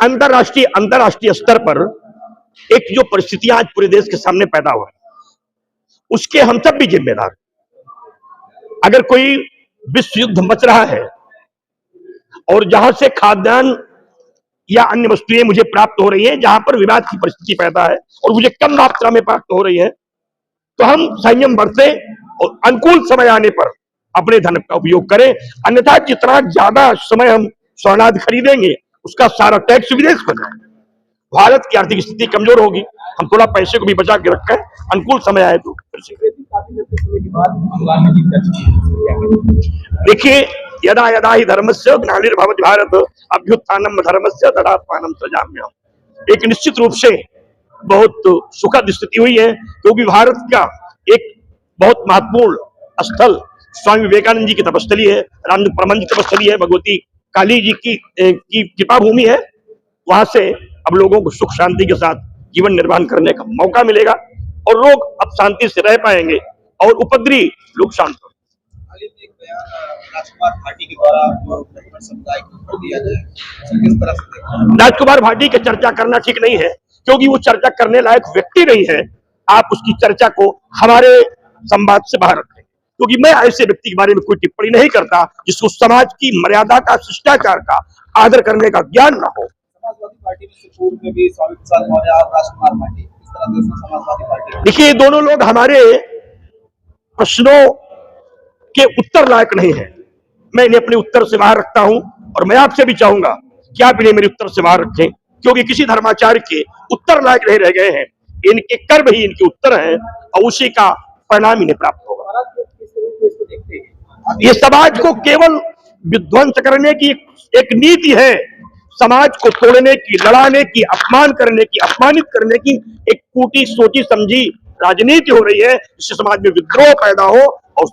अंतरराष्ट्रीय अंतरराष्ट्रीय स्तर पर एक जो परिस्थितियां आज पूरे देश के सामने पैदा हुआ है उसके हम सब भी जिम्मेदार। अगर कोई विश्व युद्ध मच रहा है और जहां से खाद्यान्न या अन्य वस्तुएं मुझे प्राप्त हो रही हैं, जहां पर विवाद की परिस्थिति पैदा है और मुझे कम मात्रा में प्राप्त हो रही है, तो हम संयम बरतें और अनुकूल समय आने पर अपने धन का उपयोग करें। अन्यथा जितना ज्यादा समय हम स्वर्णाद खरीदेंगे उसका सारा टैक्स विदेश में जाएगा, भारत की आर्थिक स्थिति कमजोर होगी। हम थोड़ा पैसे को भी बचा के रखें, अनुकूल समय आए तो देखिए, यदा यदा ही धर्मस्य ग्लानिर्भवति भारत अभ्युत्थानम धर्मस्य तदात्मानं सृजाम्यहम्। एक निश्चित रूप से बहुत सुखद स्थिति हुई है, क्योंकि भारत का एक बहुत महत्वपूर्ण स्थल स्वामी विवेकानंद जी की तपस्थली है, रामचंद्र परमहंस जी की तपस्थली है, भगवती काली जी की कृपा भूमि है। वहां से अब लोगों को सुख शांति के साथ जीवन निर्वाह करने का मौका मिलेगा और लोग अब शांति से रह पाएंगे और उपद्रवी लोग शांत होंगे। राजकुमार भाटी के द्वारा समुदाय को ऊपर दिया जाए, किस तरह से राजकुमार भाटी की चर्चा करना ठीक नहीं है, क्योंकि वो चर्चा करने लायक व्यक्ति नहीं है। आप उसकी चर्चा को हमारे संवाद से बाहर रखें, क्योंकि मैं ऐसे व्यक्ति के बारे में कोई टिप्पणी नहीं करता जिसको समाज की मर्यादा का, शिष्टाचार का आदर करने का ज्ञान न हो। समाजवादी पार्टी में पूर्व में भी स्वामी प्रसाद मौर्य और राजकुमार भाटी, इस तरह से समाजवादी पार्टी। देखिए, दोनों लोग हमारे प्रश्नों के उत्तर लायक नहीं है। मैं इन्हें अपने उत्तर से बाहर रखता हूं और मैं आपसे भी चाहूंगा कि आप इन्हें मेरे उत्तर से बाहर रखें, क्योंकि किसी धर्माचार्य के उत्तर लायक नहीं रह गए हैं। इनके कर्म ही इनके उत्तर हैं और उसी का परिणाम इन्हें प्राप्त होगा। ये समाज को केवल विध्वंस करने की एक नीति है, समाज को तोड़ने की, लड़ाने की, अपमान करने की, अपमानित करने की एक टूटी सोची समझी राजनीति हो रही है, जिससे समाज में विद्रोह पैदा हो और